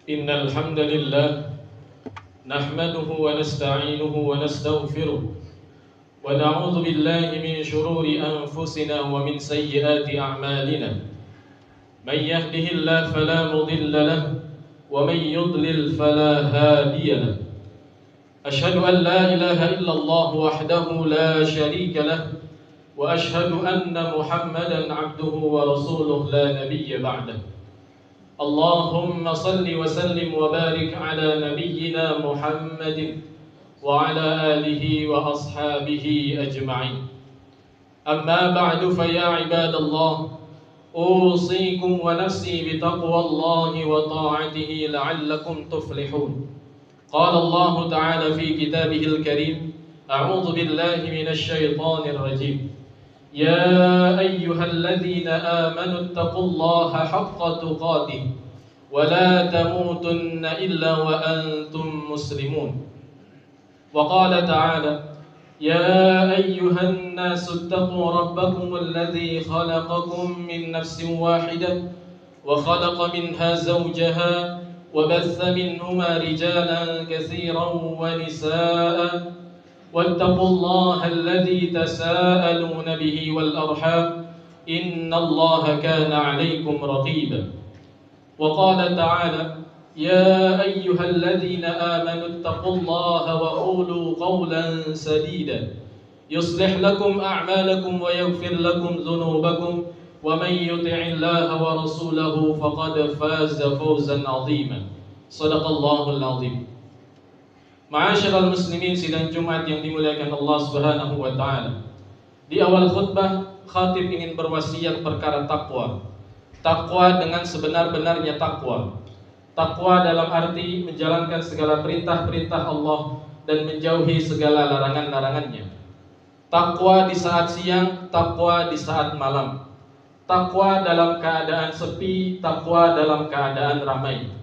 إن الحمد لله نحمده ونستعينه ونستغفره ونعوذ بالله من شرور أنفسنا ومن سيئات أعمالنا. من يهده الله فلا مضل له ومن يضلل فلا هادي له. أشهد أن لا إله إلا الله وحده لا شريك له وأشهد أن محمدا عبده ورسوله لا نبي بعده. اللهم صل وسلم وبارك على نبينا محمد وعلى آله وأصحابه أجمعين. أما بعد فيا عباد الله، أوصيكم ونفسي بتقوى الله وطاعته لعلكم تفلحون. قال الله تعالى في كتابه الكريم: أعوذ بالله من الشيطان الرجيم. يا أيها الذين آمنوا اتقوا الله حق تقاته ولا تموتن إلا وأنتم مسلمون. وقال تعالى: يا أيها الناس اتقوا ربكم الذي خلقكم من نفس واحدة وخلق منها زوجها وبث منهما رجالا كثيرا ونساء واتقوا الله الذي تساءلون به والأرحام إن الله كان عليكم رقيبا. وقال تعالى: يا أيها الذين آمنوا اتقوا الله وقولوا قولا سديدا يصلح لكم أعمالكم ويغفر لكم ذنوبكم ومن يطع الله ورسوله فقد فاز فوزا عظيما. صدق الله العظيم. Ma'asyiral muslimin, sidang Jumat yang dimuliakan Allah Subhanahu wa taala. Di awal khutbah, khatib ingin berwasiat perkara takwa. Takwa dengan sebenar-benarnya takwa. Takwa dalam arti menjalankan segala perintah-perintah Allah dan menjauhi segala larangan-larangannya. Takwa di saat siang, takwa di saat malam. Takwa dalam keadaan sepi, takwa dalam keadaan ramai.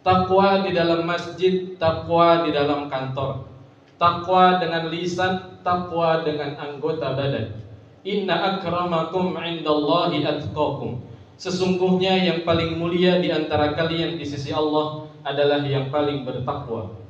Takwa di dalam masjid, takwa di dalam kantor. Takwa dengan lisan, takwa dengan anggota badan. Inna akramakum indallahi atqakum. Sesungguhnya yang paling mulia di antara kalian di sisi Allah adalah yang paling bertakwa.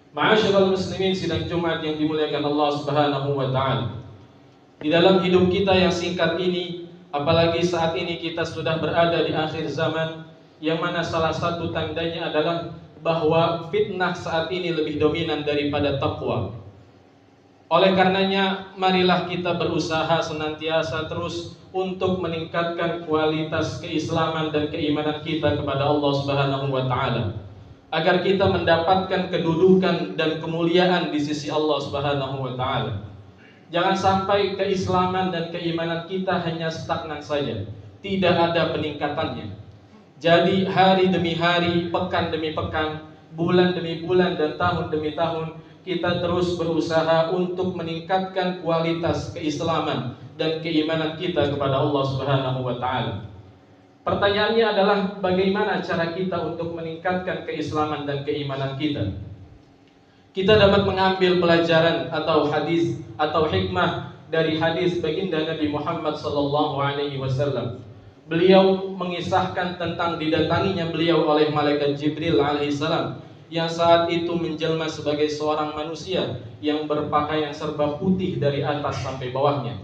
Ma'asyiral muslimin, sidang Jumat yang dimuliakan Allah Subhanahu wa taala. Di dalam hidup kita yang singkat ini, apalagi saat ini kita sudah berada di akhir zaman, yang mana salah satu tandanya adalah bahwa fitnah saat ini lebih dominan daripada takwa. Oleh karenanya, marilah kita berusaha senantiasa terus untuk meningkatkan kualitas keislaman dan keimanan kita kepada Allah Subhanahu wa taala, agar kita mendapatkan kedudukan dan kemuliaan di sisi Allah Subhanahu wa taala. Jangan sampai keislaman dan keimanan kita hanya stagnan saja, tidak ada peningkatannya. Jadi hari demi hari, pekan demi pekan, bulan demi bulan, dan tahun demi tahun, kita terus berusaha untuk meningkatkan kualitas keislaman dan keimanan kita kepada Allah Subhanahu wa taala. Pertanyaannya adalah bagaimana cara kita untuk meningkatkan keislaman dan keimanan kita? Kita dapat mengambil pelajaran atau hadis atau hikmah dari hadis baginda Nabi Muhammad sallallahu alaihi wasallam. Beliau mengisahkan tentang didatanginya beliau oleh malaikat Jibril alaihissalam, yang saat itu menjelma sebagai seorang manusia yang berpakaian serba putih dari atas sampai bawahnya.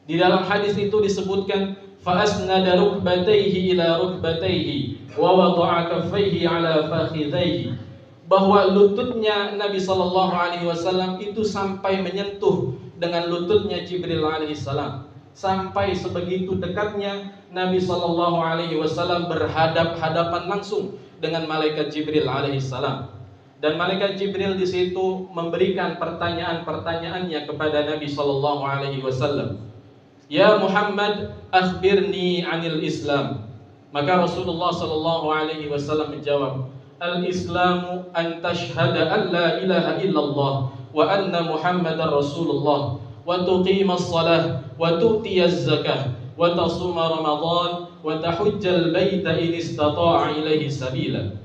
Di dalam hadis itu disebutkan, fa'asnada rukbatayhi ila rukbatayhi wa wada'a kaffayhi ala fakhidhayhi, bahwa lututnya Nabi sallallahu alaihi wasallam itu sampai menyentuh dengan lututnya Jibril alaihissalam. Sampai sebegitu dekatnya Nabi sallallahu alaihi wasallam berhadap-hadapan langsung dengan malaikat Jibril alaihissalam. Dan malaikat Jibril di situ memberikan pertanyaan-pertanyaannya kepada Nabi sallallahu alaihi wasallam. Ya Muhammad, akhbirni 'anil Islam. Maka Rasulullah sallallahu alaihi wasallam menjawab, Al-Islamu an tashhada an la ilaha illallah wa anna Muhammadar Rasulullah wa tuqimas salah wa tu'tiyaz zakah wa tasuma Ramadan wa tahujjal baita in istata'a ilaihi sabila.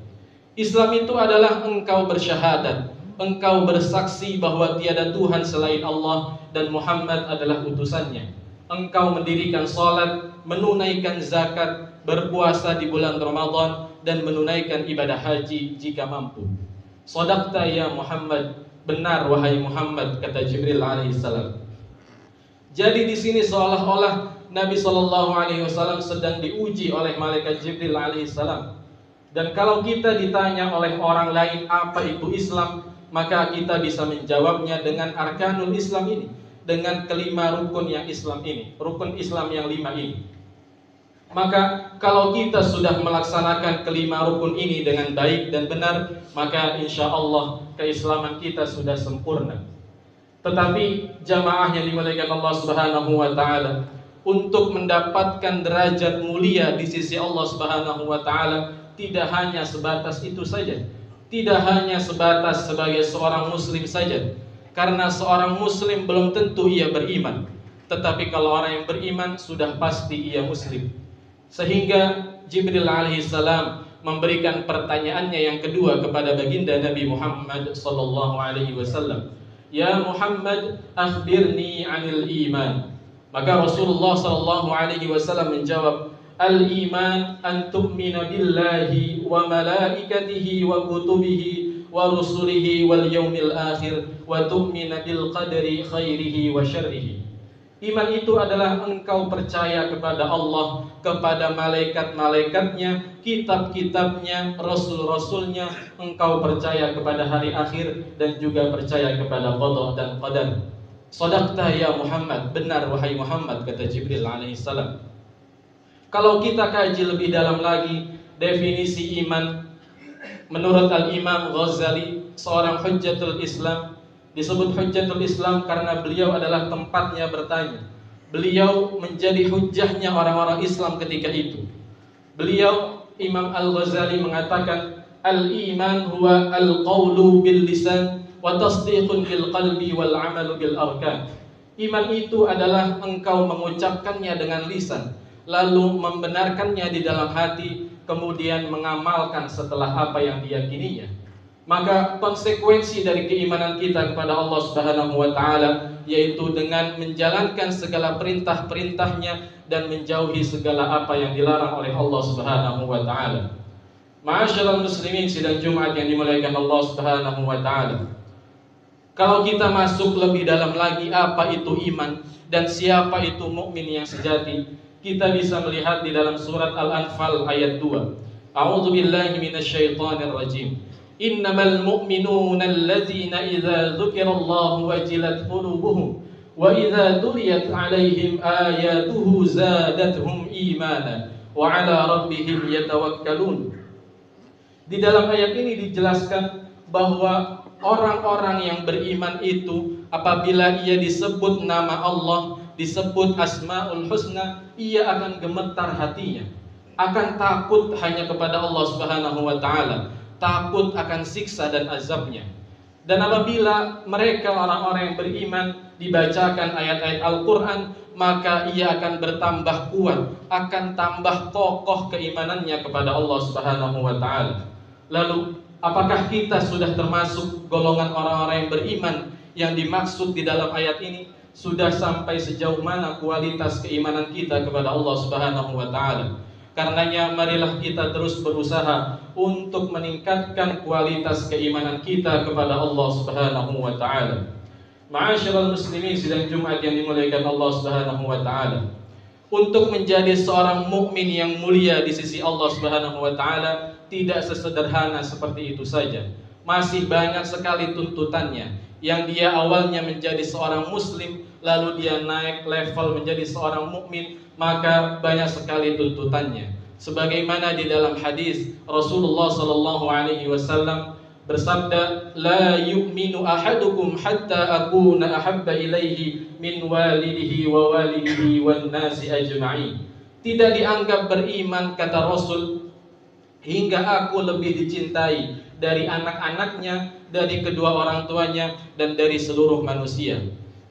Islam itu adalah engkau bersyahadat, engkau bersaksi bahwa tiada Tuhan selain Allah dan Muhammad adalah utusannya. Engkau mendirikan salat, menunaikan zakat, berpuasa di bulan Ramadan, dan menunaikan ibadah haji jika mampu. Shadaqta ya Muhammad, benar wahai Muhammad, kata Jibril alaihissalam. Jadi di sini seolah-olah Nabi Shallallahu Alaihi Wasallam sedang diuji oleh malaikat Jibril alaihissalam. Dan kalau kita ditanya oleh orang lain apa itu Islam, maka kita bisa menjawabnya dengan arkanul Islam ini, dengan kelima rukun yang Islam ini, rukun Islam yang 5 ini. Maka kalau kita sudah melaksanakan kelima rukun ini dengan baik dan benar, maka insya Allah keislaman kita sudah sempurna. Tetapi jamaah yang dimuliakan Allah Subhanahu wa Ta'ala, untuk mendapatkan derajat mulia di sisi Allah Subhanahu wa Ta'ala, tidak hanya sebatas itu saja, tidak hanya sebatas sebagai seorang muslim saja, karena seorang muslim belum tentu ia beriman. Tetapi kalau orang yang beriman sudah pasti ia muslim. Sehingga Jibril alaihissalam memberikan pertanyaannya yang kedua kepada baginda Nabi Muhammad sallallahu alaihi wasallam, "Ya Muhammad, akhbirni 'anil iman." Maka Rasulullah sallallahu alaihi wasallam menjawab, "Al-iman an tu'mina billahi wa malaikatihi wa kutubihi wa rusulihi wal yaumil akhir wa tu'mina bil qadari khairihi wa syarrihi." Iman itu adalah engkau percaya kepada Allah, kepada malaikat-malaikatnya, kitab-kitabnya, rasul-rasulnya, engkau percaya kepada hari akhir, dan juga percaya kepada qada dan qadar. Shadaqta ya Muhammad, benar wahai Muhammad, kata Jibril alaihissalam. Kalau kita kaji lebih dalam lagi definisi iman, menurut Al-Imam Ghazali, seorang hujjatul Islam, disebut hujjatul Islam karena beliau adalah tempatnya bertanya. Beliau menjadi hujjahnya orang-orang Islam ketika itu. Beliau, Imam Al-Ghazali, mengatakan, "Al-iman huwa al-qawlu bil lisan wa tasdiqun bil qalbi wal amalu bil arkan." Iman itu adalah engkau mengucapkannya dengan lisan, lalu membenarkannya di dalam hati, kemudian mengamalkan setelah apa yang diyakininya. Maka konsekuensi dari keimanan kita kepada Allah Subhanahu wa Ta'ala yaitu dengan menjalankan segala perintah-perintahnya dan menjauhi segala apa yang dilarang oleh Allah Subhanahu wa Ta'ala. Ma'asyiral muslimin sidang Jumat yang dimuliakan Allah Subhanahu wa Ta'ala, kalau kita masuk lebih dalam lagi apa itu iman dan siapa itu mukmin yang sejati, kita bisa melihat di dalam surat Al-Anfal ayat 2. A'udzu billahi minasyaitonir rajim. Innamal mu'minuna alladzina idza dzukirallahu wajilat qulubuhum wa idza tuliyat 'alaihim ayatuhu zadatuhum imana wa 'ala rabbihim yatawakkalun. Di dalam ayat ini dijelaskan bahwa orang-orang yang beriman itu apabila ia disebut nama Allah, disebut Asmaul Husna, ia akan gemetar hatinya, akan takut hanya kepada Allah Subhanahu wa Ta'ala, takut akan siksa dan azabnya. Dan apabila mereka orang-orang yang beriman dibacakan ayat-ayat Al-Quran, maka ia akan bertambah kuat, akan tambah kokoh keimanannya kepada Allah Subhanahu wa Ta'ala. Lalu apakah kita sudah termasuk golongan orang-orang yang beriman yang dimaksud di dalam ayat ini? Sudah sampai sejauh mana kualitas keimanan kita kepada Allah Subhanahu wa Ta'ala? Karenanya marilah kita terus berusaha untuk meningkatkan kualitas keimanan kita kepada Allah Subhanahu wa Ta'ala. Ma'asyiral muslimin sidang Jumat yang dimuliakan Allah Subhanahu wa Ta'ala, untuk menjadi seorang mukmin yang mulia di sisi Allah Subhanahu wa Ta'ala tidak sesederhana seperti itu saja. Masih banyak sekali tuntutannya. Yang dia awalnya menjadi seorang muslim, lalu dia naik level menjadi seorang mukmin, maka banyak sekali tuntutannya. Sebagaimana di dalam hadis Rasulullah sallallahu alaihi wasallam bersabda, "La yu'minu ahadukum hatta akuna ahabba ilaihi min walidihi wa walidihi wan nasi ajma'in." Tidak dianggap beriman, kata Rasul, hingga aku lebih dicintai dari anak-anaknya, dari kedua orang tuanya, dan dari seluruh manusia.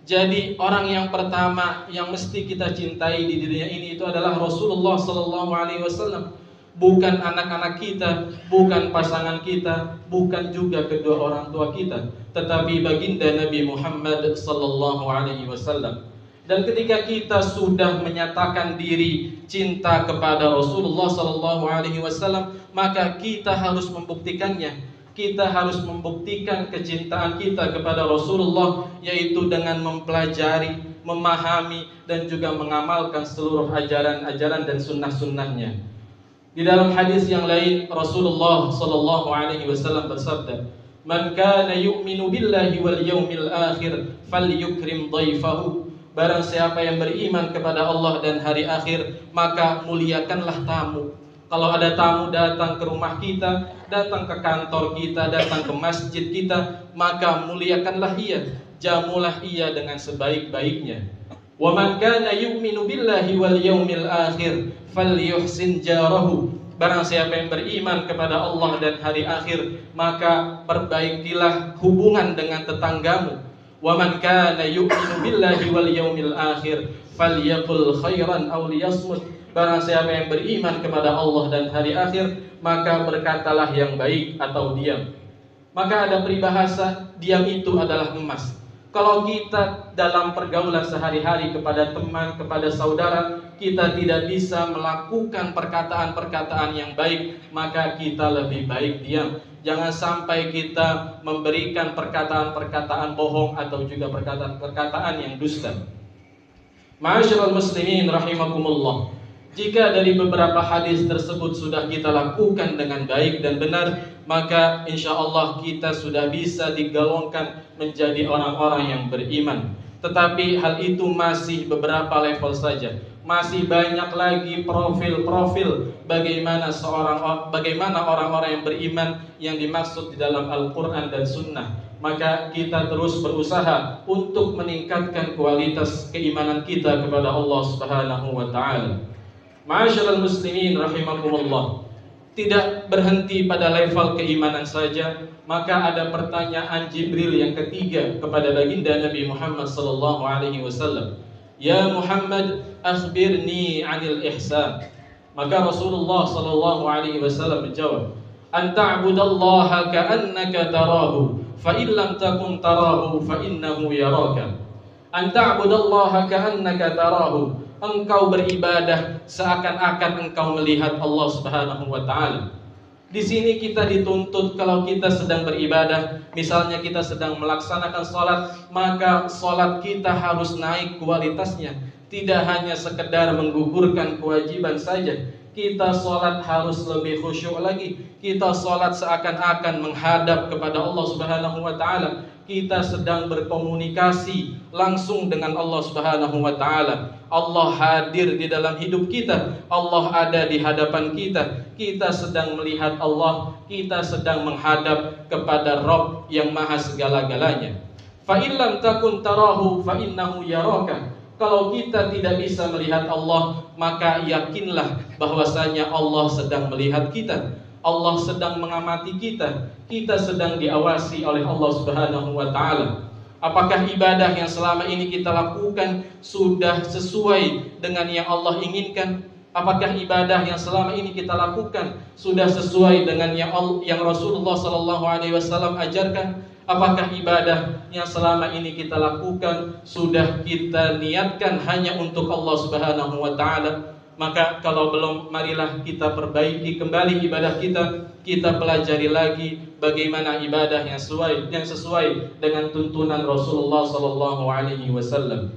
Jadi orang yang pertama yang mesti kita cintai di dunia ini itu adalah Rasulullah sallallahu alaihi wasallam, bukan anak-anak kita, bukan pasangan kita, bukan juga kedua orang tua kita, tetapi baginda Nabi Muhammad sallallahu alaihi wasallam. Dan ketika kita sudah menyatakan diri cinta kepada Rasulullah sallallahu alaihi wasallam, maka kita harus membuktikannya. Kita harus membuktikan kecintaan kita kepada Rasulullah, yaitu dengan mempelajari, memahami, dan juga mengamalkan seluruh ajaran-ajaran dan sunnah-sunnahnya. Di dalam hadis yang lain, Rasulullah sallallahu alaihi wasallam bersabda, "Man kana yu'minu billahi wal yawmil akhir falyukrim dhaifahu." Barang siapa yang beriman kepada Allah dan hari akhir, maka muliakanlah tamu. Kalau ada tamu datang ke rumah kita, datang ke kantor kita, datang ke masjid kita, maka muliakanlah ia, jamulah ia dengan sebaik-baiknya. Wa man kana yu'minu billahi wal yawmil akhir falyuhsin jarahu. Barang siapa yang beriman kepada Allah dan hari akhir, maka perbaikilah hubungan dengan tetanggamu. Wa man kana yu'minu billahi wal yawmil akhir falyaqul khairan aw liyasmut. Barang siapa yang beriman kepada Allah dan hari akhir, maka berkatalah yang baik atau diam. Maka ada peribahasa, diam itu adalah emas. Kalau kita dalam pergaulan sehari-hari kepada teman, kepada saudara, kita tidak bisa melakukan perkataan-perkataan yang baik, maka kita lebih baik diam. Jangan sampai kita memberikan perkataan-perkataan bohong atau juga perkataan-perkataan yang dusta. Ma'asyiral muslimin rahimakumullah. Jika dari beberapa hadis tersebut sudah kita lakukan dengan baik dan benar, maka insya Allah kita sudah bisa digolongkan menjadi orang-orang yang beriman. Tetapi hal itu masih beberapa level saja. Masih banyak lagi profil-profil bagaimana orang-orang yang beriman yang dimaksud di dalam Al-Quran dan Sunnah. Maka kita terus berusaha untuk meningkatkan kualitas keimanan kita kepada Allah Subhanahu wa Ta'ala. Ma'asyiral muslimin rahimakumullah. Tidak berhenti pada level keimanan saja, maka ada pertanyaan Jibril yang ketiga kepada baginda Nabi Muhammad sallallahu alaihi wasallam. Ya Muhammad, akhbirni 'anil ihsan. Maka Rasulullah sallallahu alaihi wasallam menjawab, "An ta'budallaha ka'annaka tarahu, fa in lam takun tarahu fa innahu yaraka." An ta'budallaha ka'annaka tarahu. Engkau beribadah seakan-akan engkau melihat Allah Subhanahu wa Ta'ala. Di sini kita dituntut kalau kita sedang beribadah, misalnya kita sedang melaksanakan sholat, maka sholat kita harus naik kualitasnya. Tidak hanya sekedar menggugurkan kewajiban saja. Kita sholat harus lebih khusyuk lagi. Kita sholat seakan-akan menghadap kepada Allah Subhanahu wa Ta'ala. Kita sedang berkomunikasi langsung dengan Allah Subhanahu wa Ta'ala. Allah hadir di dalam hidup kita. Allah ada di hadapan kita. Kita sedang melihat Allah. Kita sedang menghadap kepada Rabb yang maha segala-galanya. Fa illam takun tarahu fa innahu yaraka. Kalau kita tidak bisa melihat Allah, maka yakinlah bahwasanya Allah sedang melihat kita. Allah sedang mengamati kita. Kita sedang diawasi oleh Allah Subhanahu wa Ta'ala. Apakah ibadah yang selama ini kita lakukan sudah sesuai dengan yang Allah inginkan? Apakah ibadah yang selama ini kita lakukan sudah sesuai dengan yang Rasulullah sallallahu alaihi wasallam ajarkan? Apakah ibadah yang selama ini kita lakukan sudah kita niatkan hanya untuk Allah Subhanahu wa Ta'ala? Maka kalau belum, marilah kita perbaiki kembali ibadah kita. Kita pelajari lagi bagaimana ibadah yang sesuai dengan tuntunan Rasulullah sallallahu alaihi wasallam.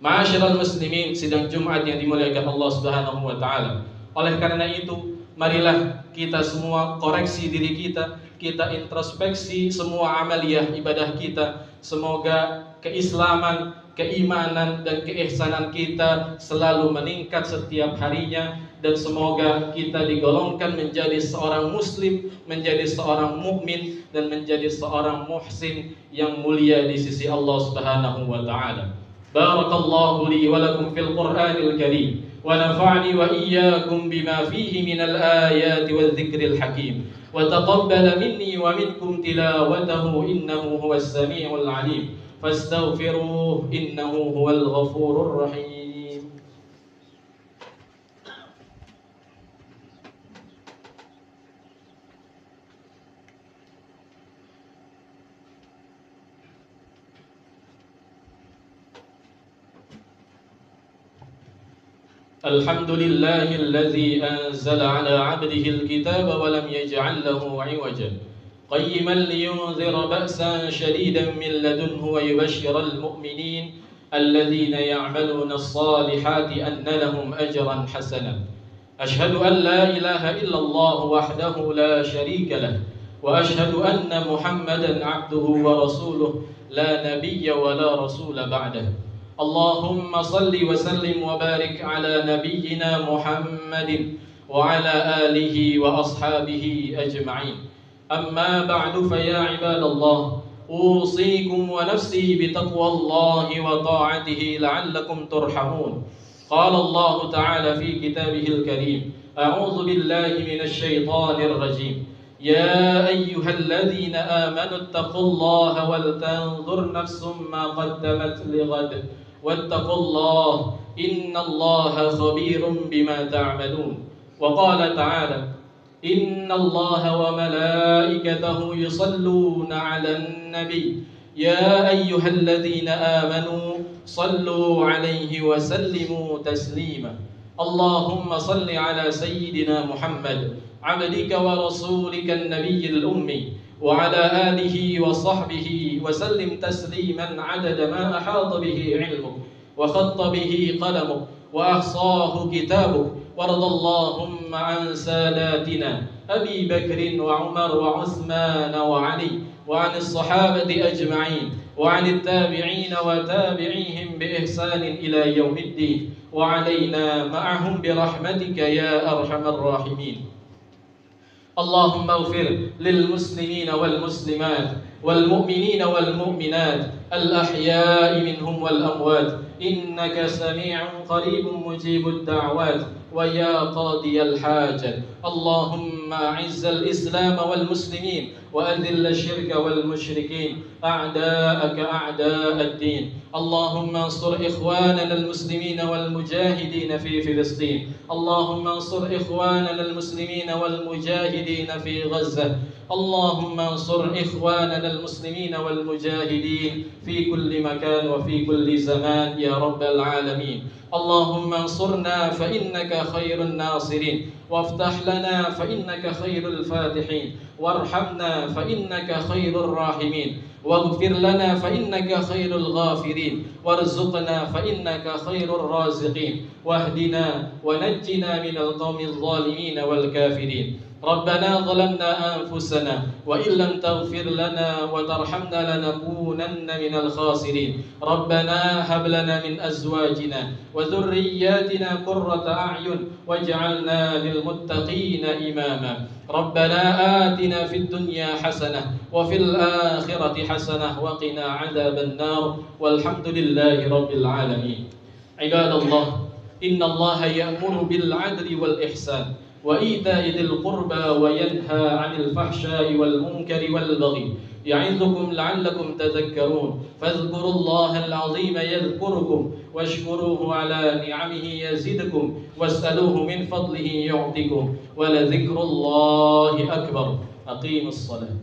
Ma'asyiral muslimin, sidang Jumat yang dimuliakan Allah Subhanahu wa Ta'ala. Oleh karena itu, marilah kita semua koreksi diri kita, kita introspeksi semua amaliyah ibadah kita. Semoga keislaman, keimanan dan keihsanan kita selalu meningkat setiap harinya, dan semoga kita digolongkan menjadi seorang muslim, menjadi seorang mukmin, dan menjadi seorang muhsin yang mulia di sisi Allah Subhanahu wa Ta'ala. Barakallahu li wa lakum fil Qur'anil Karim wa nafa'ni wa iyyakum bima fihi minal ayati wal dzikril hakim wa taqabbala minni wa minkum tilawatahu innahu huwas samiul alim. فاستغفروه إنه هو الغفور الرحيم. الحمد لله الذي أنزل على عبده الكتاب ولم يجعل له عوجا قيما لينذر بأسا شديدا من لدنه ويبشر المؤمنين الذين يعملون الصالحات أن لهم أجرا حسنا. أشهد أن لا إله إلا الله وحده لا شريك له، وأشهد أن محمدا عبده ورسوله لا نبي ولا رسول بعده. اللهم صل وسلم وبارك على نبينا محمد وعلى آله وأصحابه أجمعين. أما بعد، فيا عباد الله، أوصيكم ونفسي بتقوى الله وطاعته لعلكم ترحمون. قال الله تعالى في كتابه الكريم: أعوذ بالله من الشيطان الرجيم. يا أيها الذين آمنوا اتقوا الله ولتنظر نفس ما قدمت لغد واتقوا الله إن الله خبير بما تعملون. وقال تعالى: إن الله وملائكته يصلون على النبي يا أيها الذين آمنوا صلوا عليه وسلموا تسليما. اللهم صل على سيدنا محمد عبدك ورسولك النبي الأمي وعلى آله وصحبه وسلم تسليما عدد ما أحاط به علمك وخط به قلمك وأحصاه كتابك. وارض اللهم عن ساداتنا أبي بكر وعمر وعثمان وعلي، وعن الصحابة أجمعين، وعن التابعين وتابعيهم بإحسان إلى يوم الدين، وعلينا معهم برحمتك يا أرحم الراحمين. اللهم اغفر للمسلمين والمسلمات والمؤمنين والمؤمنات الأحياء منهم والأموات، إنك سميع قريب مجيب الدعوات ويا قاضي الحاجة. اللهم أعز الإسلام والمسلمين وأذل الشرك والمشركين أعداءك أعداء الدين. اللهم انصر إخواننا المسلمين والمجاهدين في فلسطين. اللهم انصر إخواننا المسلمين والمجاهدين في غزة. اللهم انصر إخواننا المسلمين والمجاهدين في كل مكان وفي كل زمان يا رب العالمين. اللهم انصرنا فإنك خير الناصرين، وافتح لنا فإنك خير الفاتحين، وارحمنا فإنك خير الراحمين، واغفر لنا فإنك خير الغافرين، وارزقنا فإنك خير الرازقين، واهدنا ونجنا من القوم الظالمين والكافرين. ربنا ظلمنا أنفسنا وإن لم تغفر لنا وترحمنا لنكونن من الخاسرين. ربنا هب لنا من أزواجنا وذرياتنا قرة أعين واجعلنا للمتقين إماما. ربنا آتنا في الدنيا حسنة وفي الآخرة حسنة وقنا عذاب النار، والحمد لله رب العالمين. عباد الله، إن الله يأمر بالعدل والإحسان وإيتاء ذي القربى وينهى عن الفحشاء والمنكر والبغي يعظكم لعلكم تذكرون. فاذكروا الله العظيم يذكركم واشكروه على نعمه يزدكم واسألوه من فضله يعطكم ولذكر الله أكبر. أقيموا الصلاة.